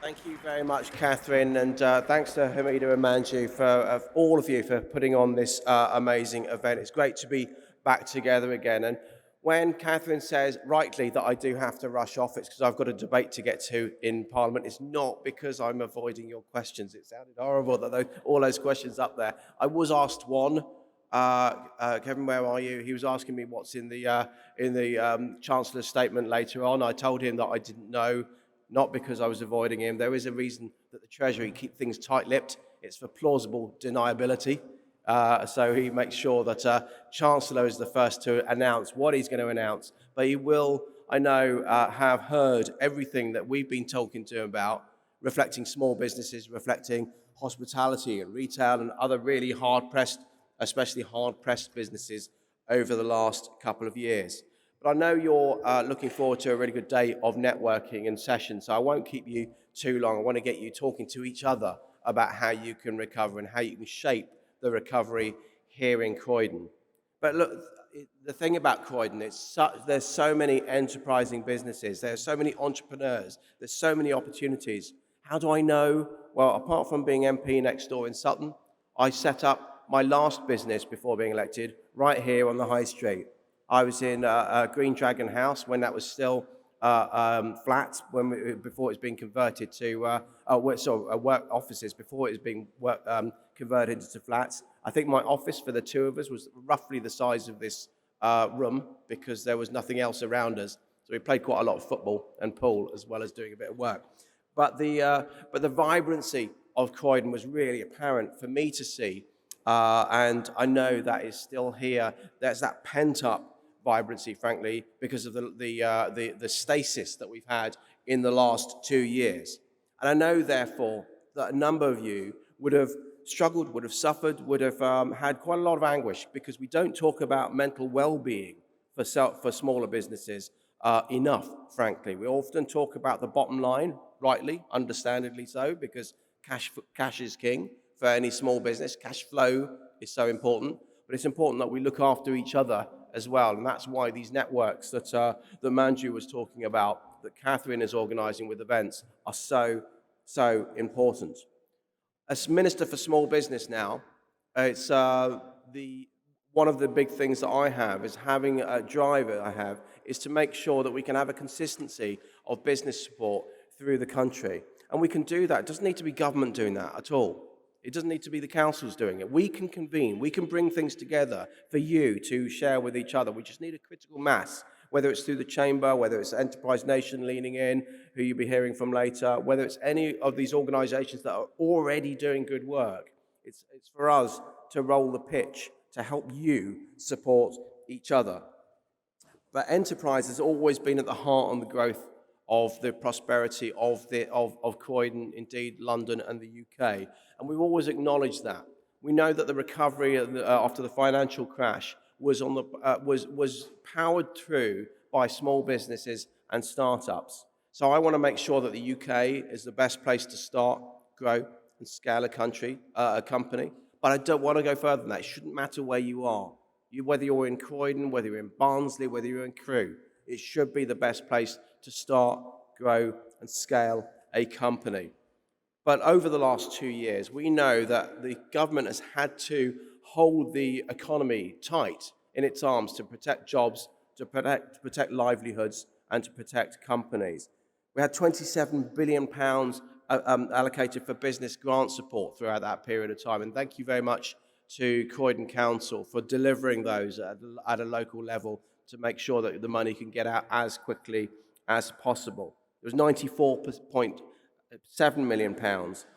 Thank you very much, Catherine, and thanks to Hamida and Manju for all of you for putting on this amazing event. It's great to be back together again. And when Catherine says rightly that I do have to rush off, it's because I've got a debate to get to in Parliament. It's not because I'm avoiding your questions. It sounded horrible that all those questions up there. I was asked one. Kevin, where are you? He was asking me what's in the Chancellor's statement later on. I told him that I didn't know, not because I was avoiding him. There is a reason that the Treasury keep things tight-lipped. It's for plausible deniability. So he makes sure that Chancellor is the first to announce what he's going to announce. But he will, I know, have heard everything that we've been talking to him about, reflecting small businesses, reflecting hospitality and retail and other really hard-pressed, especially hard-pressed businesses over the last couple of years. But I know you're looking forward to a really good day of networking and sessions, so I won't keep you too long. I want to get you talking to each other about how you can recover and how you can shape the recovery here in Croydon. But look, the thing about Croydon, there's so many enterprising businesses, there's so many entrepreneurs, there's so many opportunities. How do I know? Well, apart from being MP next door in Sutton, I set up my last business before being elected right here on the High Street. I was in Green Dragon House when that was still flat, before it's been converted to work offices, before it's been converted into flats. I think my office for the two of us was roughly the size of this room because there was nothing else around us. So we played quite a lot of football and pool as well as doing a bit of work. But the vibrancy of Croydon was really apparent for me to see, and I know that is still here. There's that pent-up vibrancy, frankly, because of the stasis that we've had in the last 2 years. And I know, therefore, that a number of you would have struggled, would have suffered, would have had quite a lot of anguish because we don't talk about mental well-being for smaller businesses enough, frankly. We often talk about the bottom line, rightly, understandably so, because cash is king for any small business. Cash flow is so important, but it's important that we look after each other as well, and that's why these networks that Manju was talking about, that Catherine is organising with events, are so important. As Minister for Small Business now, it's one of the big things that I have is having a driver is to make sure that we can have a consistency of business support through the country. And we can do that. It doesn't need to be government doing that at all. It doesn't need to be the councils doing it. We can convene. We can bring things together for you to share with each other. We just need a critical mass, whether it's through the Chamber, whether it's Enterprise Nation leaning in, who you'll be hearing from later, whether it's any of these organisations that are already doing good work. It's for us to roll the pitch to help you support each other. But enterprise has always been at the heart and the growth of the prosperity of Croydon, indeed London and the UK. And we've always acknowledged that. We know that the recovery after the financial crash was powered through by small businesses and startups. So I want to make sure that the UK is the best place to start, grow, and scale a company. But I don't want to go further than that. It shouldn't matter where you are. Whether you're in Croydon, whether you're in Barnsley, whether you're in Crewe, it should be the best place to start, grow, and scale a company. But over the last 2 years, we know that the government has had to hold the economy tight in its arms to protect jobs, to protect livelihoods, and to protect companies. We had £27 billion allocated for business grant support throughout that period of time, and thank you very much to Croydon Council for delivering those at a local level to make sure that the money can get out as quickly as possible. There was £94.7 million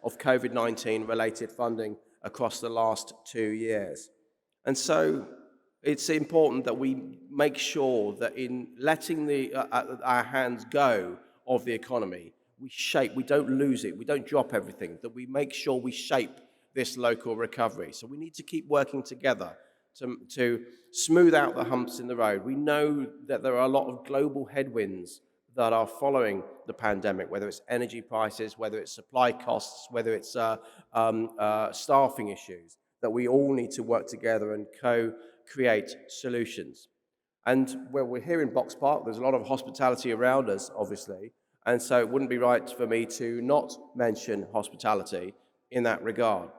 of COVID-19 related funding across the last 2 years. And so it's important that we make sure that in letting our hands go of the economy, we don't lose it, we don't drop everything, that we make sure we shape this local recovery. So we need to keep working together to smooth out the humps in the road. We know that there are a lot of global headwinds that are following the pandemic, whether it's energy prices, whether it's supply costs, whether it's staffing issues, that we all need to work together and co-create solutions. And where we're here in Box Park, there's a lot of hospitality around us, obviously, And so it wouldn't be right for me to not mention hospitality in that regard.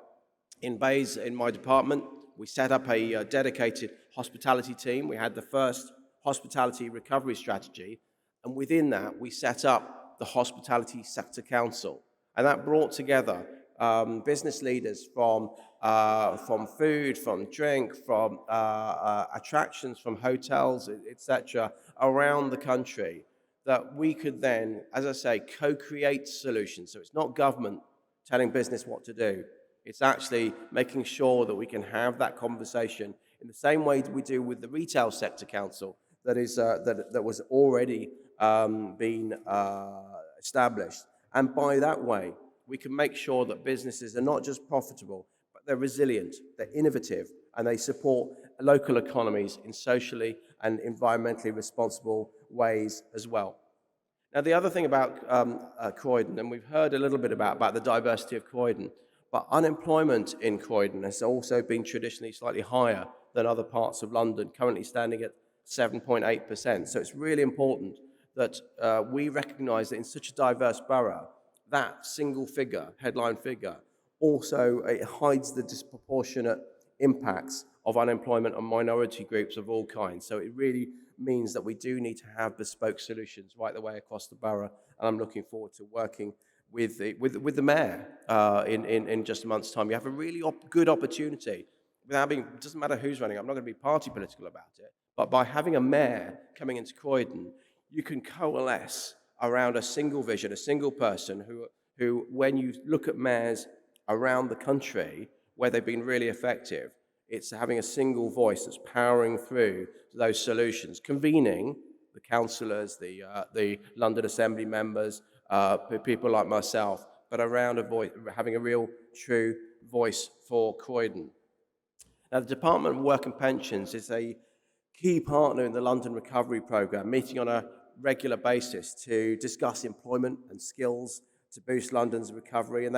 In Bays, in my department, we set up a dedicated hospitality team. We had the first hospitality recovery strategy, and within that, we set up the Hospitality Sector Council. And that brought together business leaders from food, from drink, from attractions, from hotels, etc., around the country, that we could then, as I say, co-create solutions. So it's not government telling business what to do. It's actually making sure that we can have that conversation in the same way we do with the Retail Sector Council that was already been established. And by that way, we can make sure that businesses are not just profitable, but they're resilient, they're innovative, and they support local economies in socially and environmentally responsible ways as well. Now, the other thing about Croydon, and we've heard a little bit about the diversity of Croydon, but unemployment in Croydon has also been traditionally slightly higher than other parts of London, currently standing at 7.8%. So it's really important that we recognise that in such a diverse borough, that single figure, headline figure, also it hides the disproportionate impacts of unemployment on minority groups of all kinds. So it really means that we do need to have bespoke solutions right the way across the borough, and I'm looking forward to working with the mayor in just a month's time. You have a really good opportunity. It doesn't matter who's running, I'm not going to be party political about it, but by having a mayor coming into Croydon, you can coalesce around a single vision, a single person who when you look at mayors around the country where they've been really effective, it's having a single voice that's powering through those solutions, convening the councillors, the London Assembly members, people like myself, but around a voice, having a real, true voice for Croydon. Now, the Department of Work and Pensions is a key partner in the London Recovery Programme, meeting on a regular basis to discuss employment and skills to boost London's recovery. And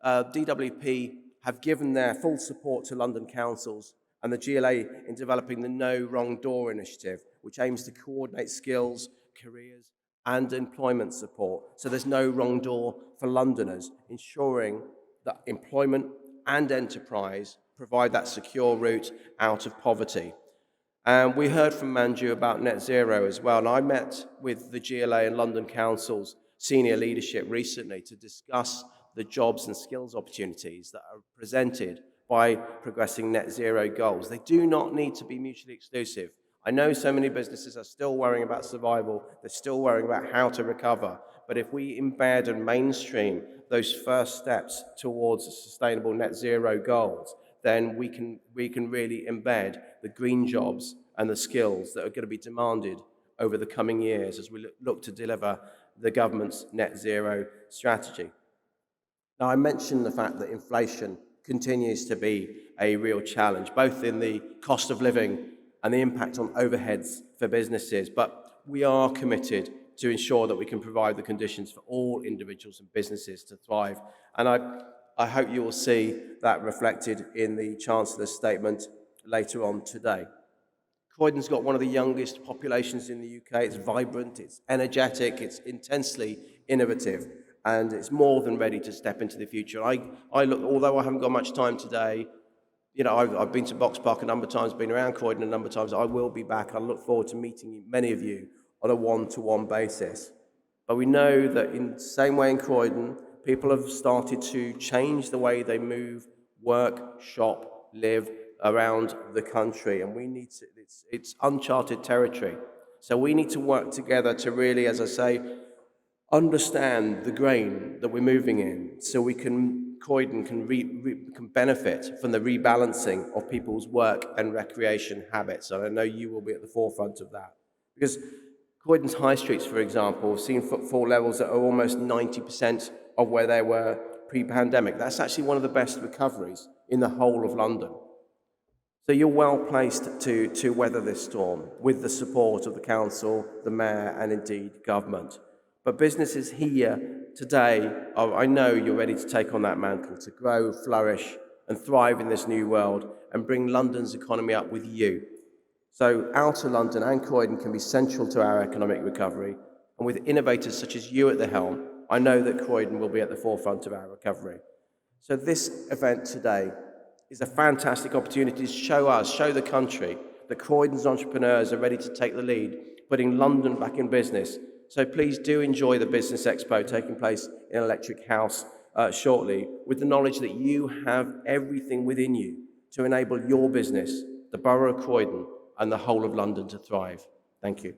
DWP have given their full support to London councils and the GLA in developing the No Wrong Door initiative, which aims to coordinate skills, careers, and employment support. So there's no wrong door for Londoners, ensuring that employment and enterprise provide that secure route out of poverty. And we heard from Manju about net zero as well. And I met with the GLA and London Council's senior leadership recently to discuss the jobs and skills opportunities that are presented by progressing net zero goals. They do not need to be mutually exclusive. I know so many businesses are still worrying about survival, they're still worrying about how to recover, but if we embed and mainstream those first steps towards sustainable net zero goals, then we can really embed the green jobs and the skills that are going to be demanded over the coming years as we look to deliver the government's net zero strategy. Now, I mentioned the fact that inflation continues to be a real challenge, both in the cost of living and the impact on overheads for businesses, but we are committed to ensure that we can provide the conditions for all individuals and businesses to thrive. And I hope you will see that reflected in the Chancellor's statement later on today. Croydon's got one of the youngest populations in the UK. It's vibrant, it's energetic, it's intensely innovative, and it's more than ready to step into the future. I look, although I haven't got much time today, you know, I've been to Box Park a number of times, been around Croydon a number of times. I will be back. I look forward to meeting many of you on a one-to-one basis. But we know that in the same way in Croydon, people have started to change the way they move, work, shop, live around the country, and we need to, it's uncharted territory. So we need to work together to really, as I say, understand the grain that we're moving in, so Croydon can benefit from the rebalancing of people's work and recreation habits. And I know you will be at the forefront of that. Because Croydon's high streets, for example, have seen footfall levels that are almost 90% of where they were pre-pandemic. That's actually one of the best recoveries in the whole of London. So you're well placed to weather this storm with the support of the council, the mayor, and indeed government. But businesses here today, I know you're ready to take on that mantle, to grow, flourish, and thrive in this new world and bring London's economy up with you. So Outer London and Croydon can be central to our economic recovery, And with innovators such as you at the helm, I know that Croydon will be at the forefront of our recovery. So this event today is a fantastic opportunity to show the country that Croydon's entrepreneurs are ready to take the lead, putting London back in business. So please do enjoy the Business Expo taking place in Electric House shortly, with the knowledge that you have everything within you to enable your business, the Borough of Croydon, and the whole of London to thrive. Thank you.